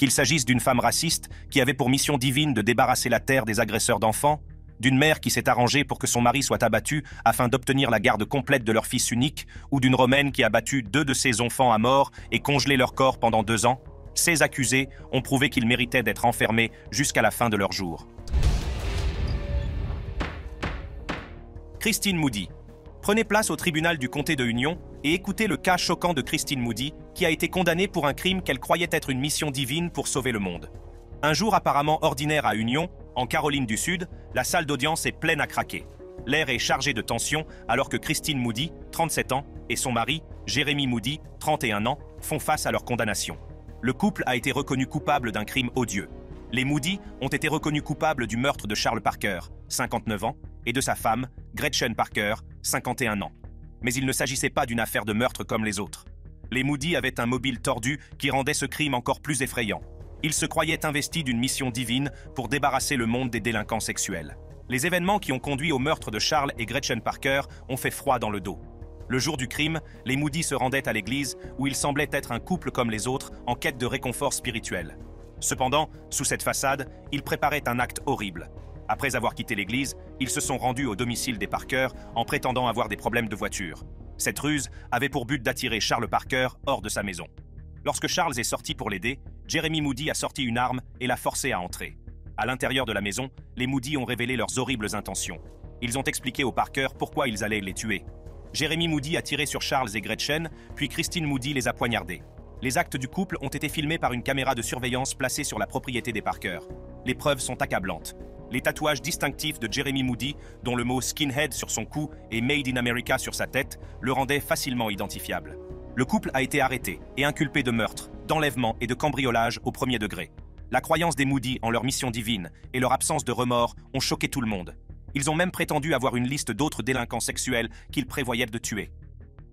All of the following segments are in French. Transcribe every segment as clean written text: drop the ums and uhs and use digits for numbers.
Qu'il s'agisse d'une femme raciste qui avait pour mission divine de débarrasser la terre des agresseurs d'enfants, d'une mère qui s'est arrangée pour que son mari soit abattu afin d'obtenir la garde complète de leur fils unique, ou d'une Romaine qui a battu 2 de ses enfants à mort et congelé leur corps pendant 2 ans, ces accusés ont prouvé qu'ils méritaient d'être enfermés jusqu'à la fin de leur jour. Christine Moody. Prenez place au tribunal du comté de Union et écoutez le cas choquant de Christine Moody, qui a été condamnée pour un crime qu'elle croyait être une mission divine pour sauver le monde. Un jour apparemment ordinaire à Union, en Caroline du Sud, la salle d'audience est pleine à craquer. L'air est chargé de tension alors que Christine Moody, 37 ans, et son mari, Jeremy Moody, 31 ans, font face à leur condamnation. Le couple a été reconnu coupable d'un crime odieux. Les Moody ont été reconnus coupables du meurtre de Charles Parker, 59 ans, et de sa femme, Gretchen Parker, 51 ans. Mais il ne s'agissait pas d'une affaire de meurtre comme les autres. Les Moody avaient un mobile tordu qui rendait ce crime encore plus effrayant. Ils se croyaient investis d'une mission divine pour débarrasser le monde des délinquants sexuels. Les événements qui ont conduit au meurtre de Charles et Gretchen Parker ont fait froid dans le dos. Le jour du crime, les Moody se rendaient à l'église où ils semblaient être un couple comme les autres en quête de réconfort spirituel. Cependant, sous cette façade, ils préparaient un acte horrible. Après avoir quitté l'église, ils se sont rendus au domicile des Parker en prétendant avoir des problèmes de voiture. Cette ruse avait pour but d'attirer Charles Parker hors de sa maison. Lorsque Charles est sorti pour l'aider, Jeremy Moody a sorti une arme et l'a forcé à entrer. À l'intérieur de la maison, les Moody ont révélé leurs horribles intentions. Ils ont expliqué aux Parker pourquoi ils allaient les tuer. Jeremy Moody a tiré sur Charles et Gretchen, puis Christine Moody les a poignardés. Les actes du couple ont été filmés par une caméra de surveillance placée sur la propriété des Parker. Les preuves sont accablantes. Les tatouages distinctifs de Jeremy Moody, dont le mot « skinhead » sur son cou et « Made in America » sur sa tête, le rendaient facilement identifiable. Le couple a été arrêté et inculpé de meurtre, d'enlèvement et de cambriolage au premier degré. La croyance des Moody en leur mission divine et leur absence de remords ont choqué tout le monde. Ils ont même prétendu avoir une liste d'autres délinquants sexuels qu'ils prévoyaient de tuer.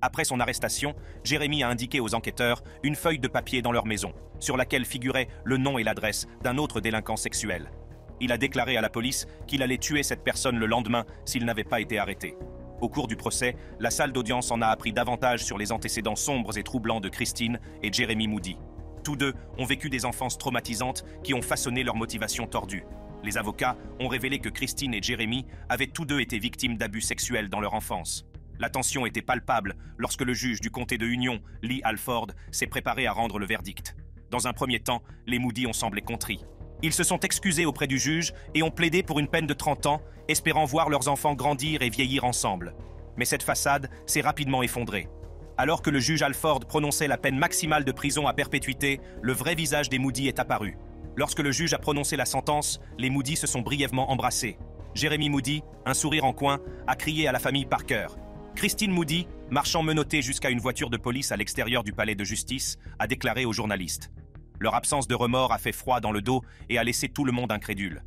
Après son arrestation, Jeremy a indiqué aux enquêteurs une feuille de papier dans leur maison, sur laquelle figurait le nom et l'adresse d'un autre délinquant sexuel. Il a déclaré à la police qu'il allait tuer cette personne le lendemain s'il n'avait pas été arrêté. Au cours du procès, la salle d'audience en a appris davantage sur les antécédents sombres et troublants de Christine et Jeremy Moody. Tous deux ont vécu des enfances traumatisantes qui ont façonné leur motivation tordue. Les avocats ont révélé que Christine et Jeremy avaient tous deux été victimes d'abus sexuels dans leur enfance. La tension était palpable lorsque le juge du comté de Union, Lee Alford, s'est préparé à rendre le verdict. Dans un premier temps, les Moody ont semblé contrits. Ils se sont excusés auprès du juge et ont plaidé pour une peine de 30 ans, espérant voir leurs enfants grandir et vieillir ensemble. Mais cette façade s'est rapidement effondrée. Alors que le juge Alford prononçait la peine maximale de prison à perpétuité, le vrai visage des Moody est apparu. Lorsque le juge a prononcé la sentence, les Moody se sont brièvement embrassés. Jeremy Moody, un sourire en coin, a crié à la famille Parker. Christine Moody, marchant menottée jusqu'à une voiture de police à l'extérieur du palais de justice, a déclaré aux journalistes. Leur absence de remords a fait froid dans le dos et a laissé tout le monde incrédule.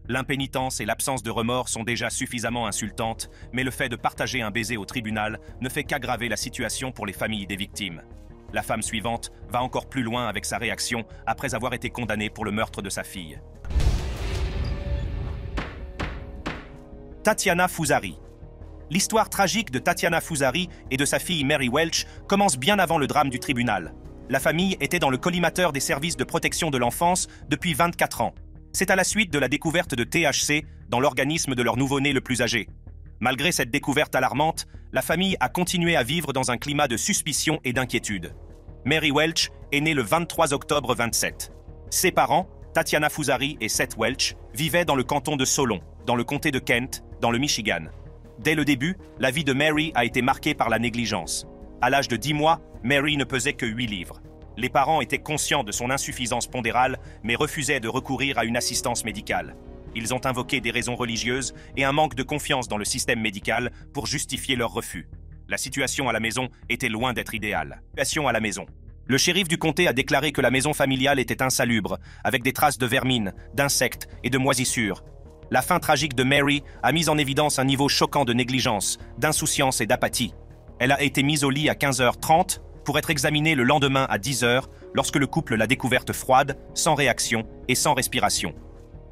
L'impénitence et l'absence de remords sont déjà suffisamment insultantes, mais le fait de partager un baiser au tribunal ne fait qu'aggraver la situation pour les familles des victimes. La femme suivante va encore plus loin avec sa réaction après avoir été condamnée pour le meurtre de sa fille. Tatiana Fusari. L'histoire tragique de Tatiana Fusari et de sa fille Mary Welch commence bien avant le drame du tribunal. La famille était dans le collimateur des services de protection de l'enfance depuis 24 ans. C'est à la suite de la découverte de THC dans l'organisme de leur nouveau-né le plus âgé. Malgré cette découverte alarmante, la famille a continué à vivre dans un climat de suspicion et d'inquiétude. Mary Welch est née le 23 octobre 27. Ses parents, Tatiana Fusari et Seth Welch, vivaient dans le canton de Solon, dans le comté de Kent, dans le Michigan. Dès le début, la vie de Mary a été marquée par la négligence. À l'âge de 10 mois, Mary ne pesait que 8 livres. Les parents étaient conscients de son insuffisance pondérale, mais refusaient de recourir à une assistance médicale. Ils ont invoqué des raisons religieuses et un manque de confiance dans le système médical pour justifier leur refus. La situation à la maison était loin d'être idéale. À la maison. Le shérif du comté a déclaré que la maison familiale était insalubre, avec des traces de vermine, d'insectes et de moisissures. La fin tragique de Mary a mis en évidence un niveau choquant de négligence, d'insouciance et d'apathie. Elle a été mise au lit à 15h30 pour être examinée le lendemain à 10h lorsque le couple l'a découverte froide, sans réaction et sans respiration.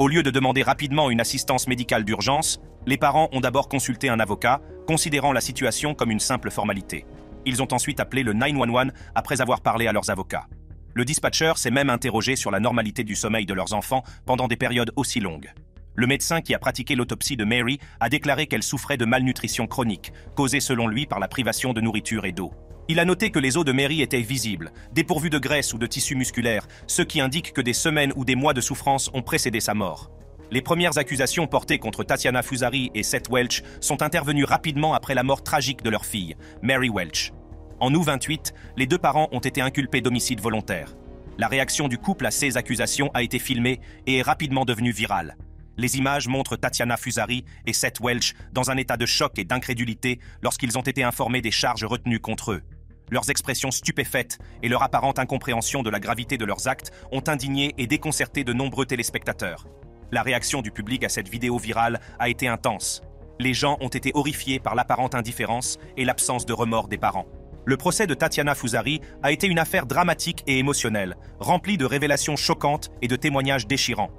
Au lieu de demander rapidement une assistance médicale d'urgence, les parents ont d'abord consulté un avocat, considérant la situation comme une simple formalité. Ils ont ensuite appelé le 911 après avoir parlé à leurs avocats. Le dispatcher s'est même interrogé sur la normalité du sommeil de leurs enfants pendant des périodes aussi longues. Le médecin qui a pratiqué l'autopsie de Mary a déclaré qu'elle souffrait de malnutrition chronique, causée selon lui par la privation de nourriture et d'eau. Il a noté que les os de Mary étaient visibles, dépourvus de graisse ou de tissu musculaire, ce qui indique que des semaines ou des mois de souffrance ont précédé sa mort. Les premières accusations portées contre Tatiana Fusari et Seth Welch sont intervenues rapidement après la mort tragique de leur fille, Mary Welch. En août 28, les deux parents ont été inculpés d'homicide volontaire. La réaction du couple à ces accusations a été filmée et est rapidement devenue virale. Les images montrent Tatiana Fusari et Seth Welch dans un état de choc et d'incrédulité lorsqu'ils ont été informés des charges retenues contre eux. Leurs expressions stupéfaites et leur apparente incompréhension de la gravité de leurs actes ont indigné et déconcerté de nombreux téléspectateurs. La réaction du public à cette vidéo virale a été intense. Les gens ont été horrifiés par l'apparente indifférence et l'absence de remords des parents. Le procès de Tatiana Fusari a été une affaire dramatique et émotionnelle, remplie de révélations choquantes et de témoignages déchirants.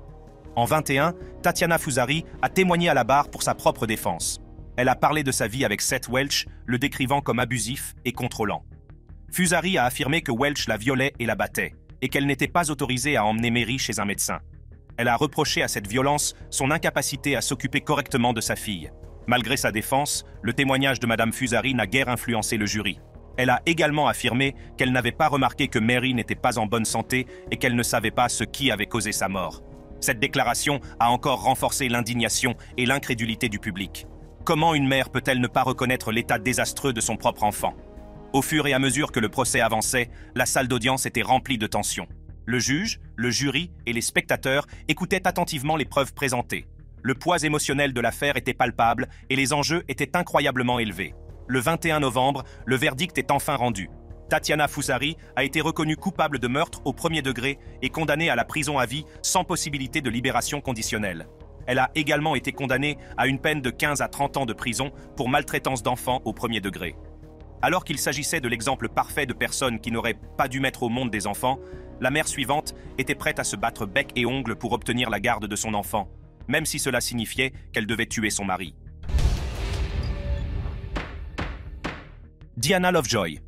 En 21, Tatiana Fusari a témoigné à la barre pour sa propre défense. Elle a parlé de sa vie avec Seth Welch, le décrivant comme abusif et contrôlant. Fusari a affirmé que Welch la violait et la battait, et qu'elle n'était pas autorisée à emmener Mary chez un médecin. Elle a reproché à cette violence son incapacité à s'occuper correctement de sa fille. Malgré sa défense, le témoignage de Madame Fusari n'a guère influencé le jury. Elle a également affirmé qu'elle n'avait pas remarqué que Mary n'était pas en bonne santé et qu'elle ne savait pas ce qui avait causé sa mort. Cette déclaration a encore renforcé l'indignation et l'incrédulité du public. Comment une mère peut-elle ne pas reconnaître l'état désastreux de son propre enfant? Au fur et à mesure que le procès avançait, la salle d'audience était remplie de tension. Le juge, le jury et les spectateurs écoutaient attentivement les preuves présentées. Le poids émotionnel de l'affaire était palpable et les enjeux étaient incroyablement élevés. Le 21 novembre, le verdict est enfin rendu. Tatiana Fusari a été reconnue coupable de meurtre au premier degré et condamnée à la prison à vie sans possibilité de libération conditionnelle. Elle a également été condamnée à une peine de 15 à 30 ans de prison pour maltraitance d'enfants au premier degré. Alors qu'il s'agissait de l'exemple parfait de personne qui n'aurait pas dû mettre au monde des enfants, la mère suivante était prête à se battre bec et ongles pour obtenir la garde de son enfant, même si cela signifiait qu'elle devait tuer son mari. Diana Lovejoy.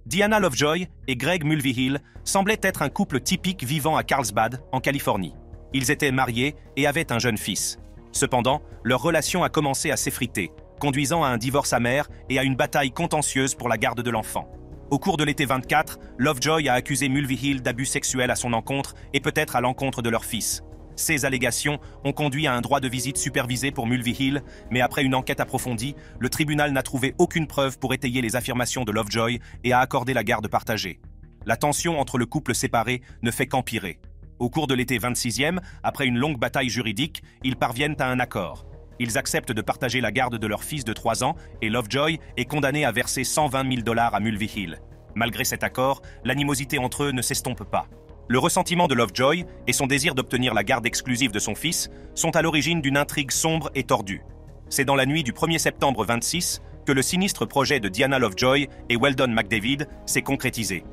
Diana Lovejoy et Greg Mulvihill semblaient être un couple typique vivant à Carlsbad, en Californie. Ils étaient mariés et avaient un jeune fils. Cependant, leur relation a commencé à s'effriter, conduisant à un divorce amer et à une bataille contentieuse pour la garde de l'enfant. Au cours de l'été 24, Lovejoy a accusé Mulvihill d'abus sexuels à son encontre et peut-être à l'encontre de leur fils. Ces allégations ont conduit à un droit de visite supervisé pour Mulvihill, mais après une enquête approfondie, le tribunal n'a trouvé aucune preuve pour étayer les affirmations de Lovejoy et a accordé la garde partagée. La tension entre le couple séparé ne fait qu'empirer. Au cours de l'été 26e, après une longue bataille juridique, ils parviennent à un accord. Ils acceptent de partager la garde de leur fils de 3 ans et Lovejoy est condamné à verser $120 000 à Mulvihill. Malgré cet accord, l'animosité entre eux ne s'estompe pas. Le ressentiment de Lovejoy et son désir d'obtenir la garde exclusive de son fils sont à l'origine d'une intrigue sombre et tordue. C'est dans la nuit du 1er septembre 26 que le sinistre projet de Diana Lovejoy et Weldon McDavid s'est concrétisé.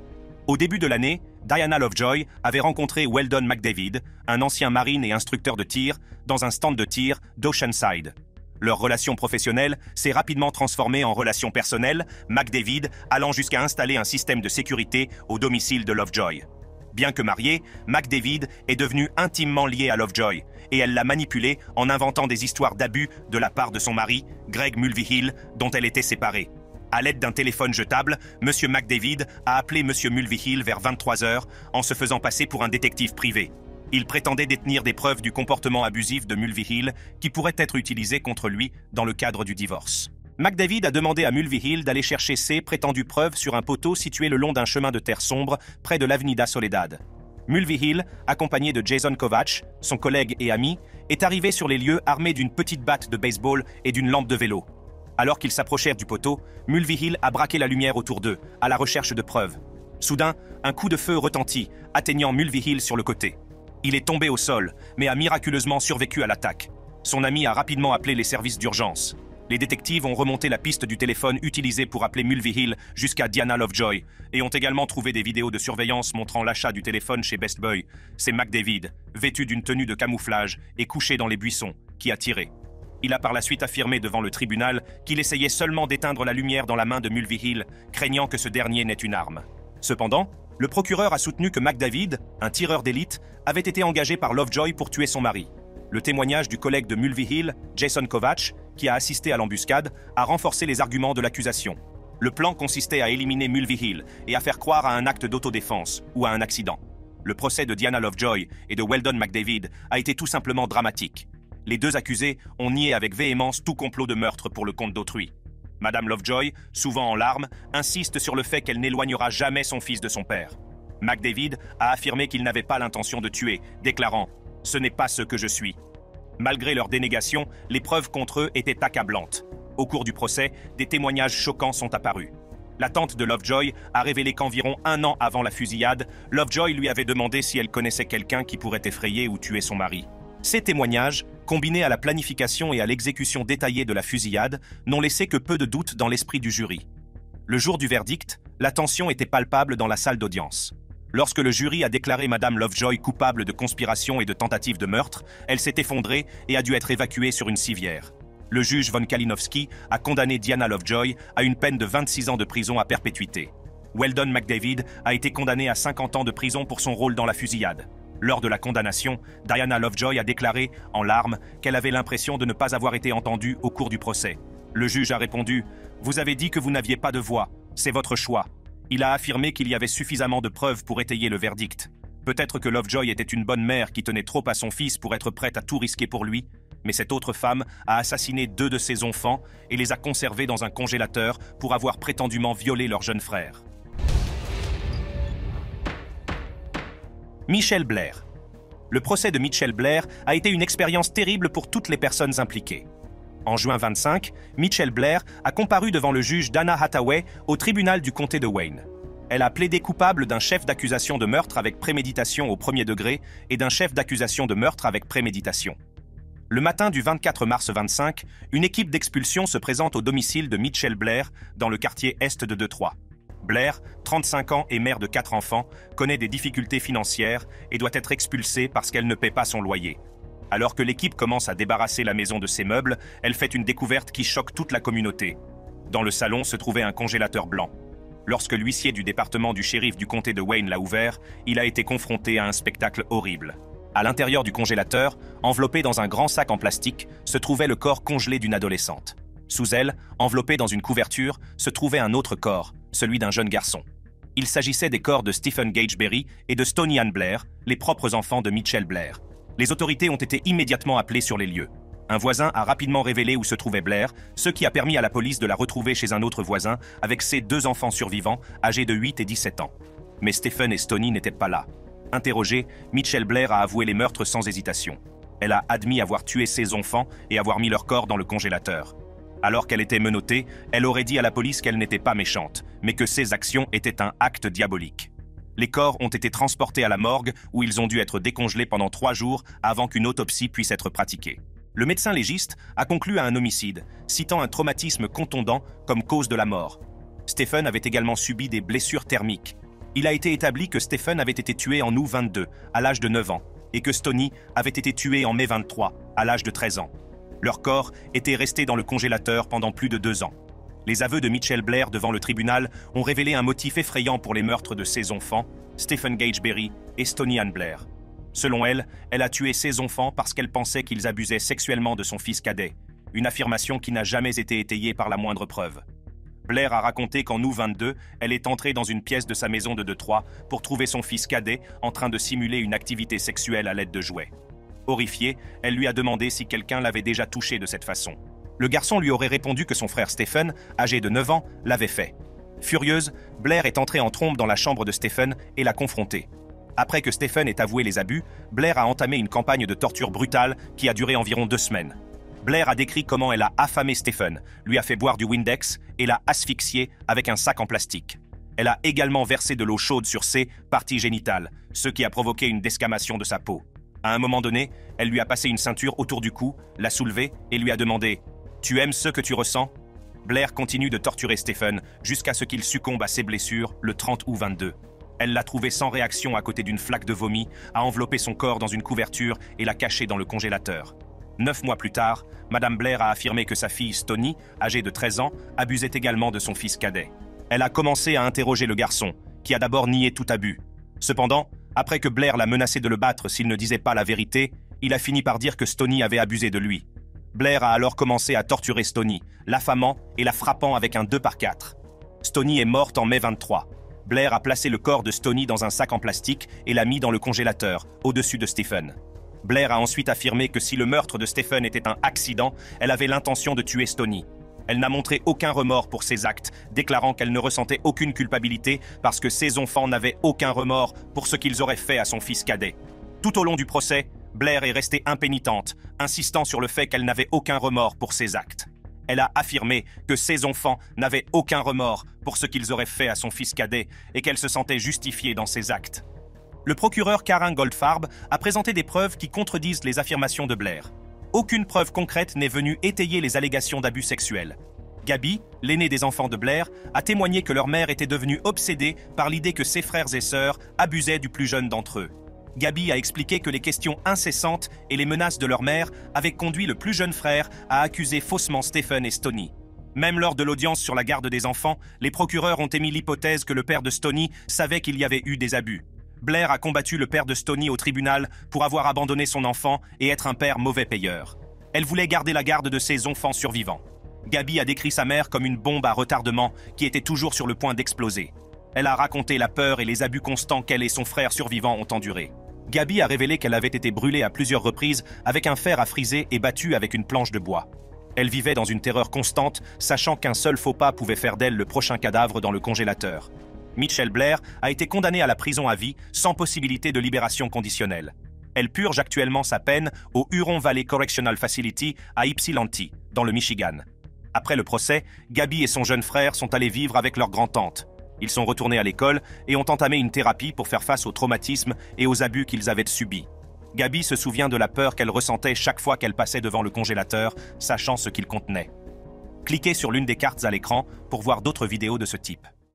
Au début de l'année, Diana Lovejoy avait rencontré Weldon McDavid, un ancien marine et instructeur de tir, dans un stand de tir d'Oceanside. Leur relation professionnelle s'est rapidement transformée en relation personnelle, McDavid allant jusqu'à installer un système de sécurité au domicile de Lovejoy. Bien que mariée, McDavid est devenue intimement liée à Lovejoy, et elle l'a manipulée en inventant des histoires d'abus de la part de son mari, Greg Mulvihill, dont elle était séparée. À l'aide d'un téléphone jetable, M. McDavid a appelé M. Mulvihill vers 23h en se faisant passer pour un détective privé. Il prétendait détenir des preuves du comportement abusif de Mulvihill qui pourraient être utilisées contre lui dans le cadre du divorce. McDavid a demandé à Mulvihill d'aller chercher ses prétendues preuves sur un poteau situé le long d'un chemin de terre sombre près de l'Avenida Soledad. Mulvihill, accompagné de Jason Kovacs, son collègue et ami, est arrivé sur les lieux armé d'une petite batte de baseball et d'une lampe de vélo. Alors qu'ils s'approchèrent du poteau, Mulvihill a braqué la lumière autour d'eux, à la recherche de preuves. Soudain, un coup de feu retentit, atteignant Mulvihill sur le côté. Il est tombé au sol, mais a miraculeusement survécu à l'attaque. Son ami a rapidement appelé les services d'urgence. Les détectives ont remonté la piste du téléphone utilisé pour appeler Mulvihill jusqu'à Diana Lovejoy et ont également trouvé des vidéos de surveillance montrant l'achat du téléphone chez Best Buy. C'est McDavid, vêtu d'une tenue de camouflage et couché dans les buissons, qui a tiré. Il a par la suite affirmé devant le tribunal qu'il essayait seulement d'éteindre la lumière dans la main de Mulvihill, craignant que ce dernier n'ait une arme. Cependant, Le procureur a soutenu que McDavid, un tireur d'élite, avait été engagé par Lovejoy pour tuer son mari. Le témoignage du collègue de Mulvihill, Jason Kovacs, qui a assisté à l'embuscade, a renforcé les arguments de l'accusation. Le plan consistait à éliminer Mulvihill et à faire croire à un acte d'autodéfense ou à un accident. Le procès de Diana Lovejoy et de Weldon McDavid a été tout simplement dramatique. Les deux accusés ont nié avec véhémence tout complot de meurtre pour le compte d'autrui. Madame Lovejoy, souvent en larmes, insiste sur le fait qu'elle n'éloignera jamais son fils de son père. McDavid a affirmé qu'il n'avait pas l'intention de tuer, déclarant « Ce n'est pas ce que je suis ». Malgré leur dénégation, les preuves contre eux étaient accablantes. Au cours du procès, des témoignages choquants sont apparus. La tante de Lovejoy a révélé qu'environ 1 an avant la fusillade, Lovejoy lui avait demandé si elle connaissait quelqu'un qui pourrait effrayer ou tuer son mari. Ces témoignages, combinés à la planification et à l'exécution détaillée de la fusillade, n'ont laissé que peu de doute dans l'esprit du jury. Le jour du verdict, la tension était palpable dans la salle d'audience. Lorsque le jury a déclaré Madame Lovejoy coupable de conspiration et de tentative de meurtre, elle s'est effondrée et a dû être évacuée sur une civière. Le juge von Kalinowski a condamné Diana Lovejoy à une peine de 26 ans de prison à perpétuité. Weldon McDavid a été condamné à 50 ans de prison pour son rôle dans la fusillade. Lors de la condamnation, Diana Lovejoy a déclaré, en larmes, qu'elle avait l'impression de ne pas avoir été entendue au cours du procès. Le juge a répondu « Vous avez dit que vous n'aviez pas de voix, c'est votre choix ». Il a affirmé qu'il y avait suffisamment de preuves pour étayer le verdict. Peut-être que Lovejoy était une bonne mère qui tenait trop à son fils pour être prête à tout risquer pour lui, mais cette autre femme a assassiné 2 de ses enfants et les a conservés dans un congélateur pour avoir prétendument violé leur jeune frère. Michelle Blair. Le procès de Michelle Blair a été une expérience terrible pour toutes les personnes impliquées. En juin 25, Michelle Blair a comparu devant le juge Dana Hathaway au tribunal du comté de Wayne. Elle a plaidé coupable d'un chef d'accusation de meurtre avec préméditation au premier degré et d'un chef d'accusation de meurtre avec préméditation. Le matin du 24 mars 25, une équipe d'expulsion se présente au domicile de Michelle Blair dans le quartier est de Détroit. Blair, 35 ans et mère de 4 enfants, connaît des difficultés financières et doit être expulsée parce qu'elle ne paie pas son loyer. Alors que l'équipe commence à débarrasser la maison de ses meubles, elle fait une découverte qui choque toute la communauté. Dans le salon se trouvait un congélateur blanc. Lorsque l'huissier du département du shérif du comté de Wayne l'a ouvert, il a été confronté à un spectacle horrible. À l'intérieur du congélateur, enveloppé dans un grand sac en plastique, se trouvait le corps congelé d'une adolescente. Sous elle, enveloppé dans une couverture, se trouvait un autre corps, celui d'un jeune garçon. Il s'agissait des corps de Stephen Gage Berry et de Stony Ann Blair, les propres enfants de Michelle Blair. Les autorités ont été immédiatement appelées sur les lieux. Un voisin a rapidement révélé où se trouvait Blair, ce qui a permis à la police de la retrouver chez un autre voisin avec ses 2 enfants survivants, âgés de 8 et 17 ans. Mais Stephen et Stony n'étaient pas là. Interrogée, Michelle Blair a avoué les meurtres sans hésitation. Elle a admis avoir tué ses enfants et avoir mis leur corps dans le congélateur. Alors qu'elle était menottée, elle aurait dit à la police qu'elle n'était pas méchante, mais que ses actions étaient un acte diabolique. Les corps ont été transportés à la morgue où ils ont dû être décongelés pendant 3 jours avant qu'une autopsie puisse être pratiquée. Le médecin légiste a conclu à un homicide, citant un traumatisme contondant comme cause de la mort. Stephen avait également subi des blessures thermiques. Il a été établi que Stephen avait été tué en août 22, à l'âge de 9 ans, et que Stony avait été tué en mai 23, à l'âge de 13 ans. Leurs corps étaient restés dans le congélateur pendant plus de 2 ans. Les aveux de Michelle Blair devant le tribunal ont révélé un motif effrayant pour les meurtres de ses enfants, Stephen Gage Berry et Stony Ann Blair. Selon elle, elle a tué ses enfants parce qu'elle pensait qu'ils abusaient sexuellement de son fils cadet, une affirmation qui n'a jamais été étayée par la moindre preuve. Blair a raconté qu'en août 22, elle est entrée dans une pièce de sa maison de Détroit pour trouver son fils cadet en train de simuler une activité sexuelle à l'aide de jouets. Horrifiée, elle lui a demandé si quelqu'un l'avait déjà touché de cette façon. Le garçon lui aurait répondu que son frère Stephen, âgé de 9 ans, l'avait fait. Furieuse, Blair est entrée en trombe dans la chambre de Stephen et l'a confronté. Après que Stephen ait avoué les abus, Blair a entamé une campagne de torture brutale qui a duré environ 2 semaines. Blair a décrit comment elle a affamé Stephen, lui a fait boire du Windex et l'a asphyxié avec un sac en plastique. Elle a également versé de l'eau chaude sur ses parties génitales, ce qui a provoqué une desquamation de sa peau. À un moment donné, elle lui a passé une ceinture autour du cou, l'a soulevé et lui a demandé « Tu aimes ce que tu ressens ?» Blair continue de torturer Stephen jusqu'à ce qu'il succombe à ses blessures le 30 août 22. Elle l'a trouvé sans réaction à côté d'une flaque de vomi, a enveloppé son corps dans une couverture et l'a caché dans le congélateur. 9 mois plus tard, Madame Blair a affirmé que sa fille Stony, âgée de 13 ans, abusait également de son fils cadet. Elle a commencé à interroger le garçon, qui a d'abord nié tout abus. Cependant, après que Blair l'a menacé de le battre s'il ne disait pas la vérité, il a fini par dire que Stoney avait abusé de lui. Blair a alors commencé à torturer Stoney, l'affamant et la frappant avec un 2x4. Stoney est morte en mai 23. Blair a placé le corps de Stoney dans un sac en plastique et l'a mis dans le congélateur, au-dessus de Stephen. Blair a ensuite affirmé que si le meurtre de Stephen était un accident, elle avait l'intention de tuer Stoney. Elle n'a montré aucun remords pour ses actes, déclarant qu'elle ne ressentait aucune culpabilité parce que ses enfants n'avaient aucun remords pour ce qu'ils auraient fait à son fils cadet. Tout au long du procès, Blair est restée impénitente, insistant sur le fait qu'elle n'avait aucun remords pour ses actes. Elle a affirmé que ses enfants n'avaient aucun remords pour ce qu'ils auraient fait à son fils cadet et qu'elle se sentait justifiée dans ses actes. Le procureur Karen Goldfarb a présenté des preuves qui contredisent les affirmations de Blair. Aucune preuve concrète n'est venue étayer les allégations d'abus sexuels. Gabby, l'aîné des enfants de Blair, a témoigné que leur mère était devenue obsédée par l'idée que ses frères et sœurs abusaient du plus jeune d'entre eux. Gabby a expliqué que les questions incessantes et les menaces de leur mère avaient conduit le plus jeune frère à accuser faussement Stephen et Stoney. Même lors de l'audience sur la garde des enfants, les procureurs ont émis l'hypothèse que le père de Stoney savait qu'il y avait eu des abus. Blair a combattu le père de Stoney au tribunal pour avoir abandonné son enfant et être un père mauvais payeur. Elle voulait garder la garde de ses enfants survivants. Gabby a décrit sa mère comme une bombe à retardement qui était toujours sur le point d'exploser. Elle a raconté la peur et les abus constants qu'elle et son frère survivant ont endurés. Gabby a révélé qu'elle avait été brûlée à plusieurs reprises avec un fer à friser et battue avec une planche de bois. Elle vivait dans une terreur constante, sachant qu'un seul faux pas pouvait faire d'elle le prochain cadavre dans le congélateur. Michelle Blair a été condamnée à la prison à vie sans possibilité de libération conditionnelle. Elle purge actuellement sa peine au Huron Valley Correctional Facility à Ypsilanti, dans le Michigan. Après le procès, Gabby et son jeune frère sont allés vivre avec leur grand-tante. Ils sont retournés à l'école et ont entamé une thérapie pour faire face aux traumatismes et aux abus qu'ils avaient subis. Gabby se souvient de la peur qu'elle ressentait chaque fois qu'elle passait devant le congélateur, sachant ce qu'il contenait. Cliquez sur l'une des cartes à l'écran pour voir d'autres vidéos de ce type.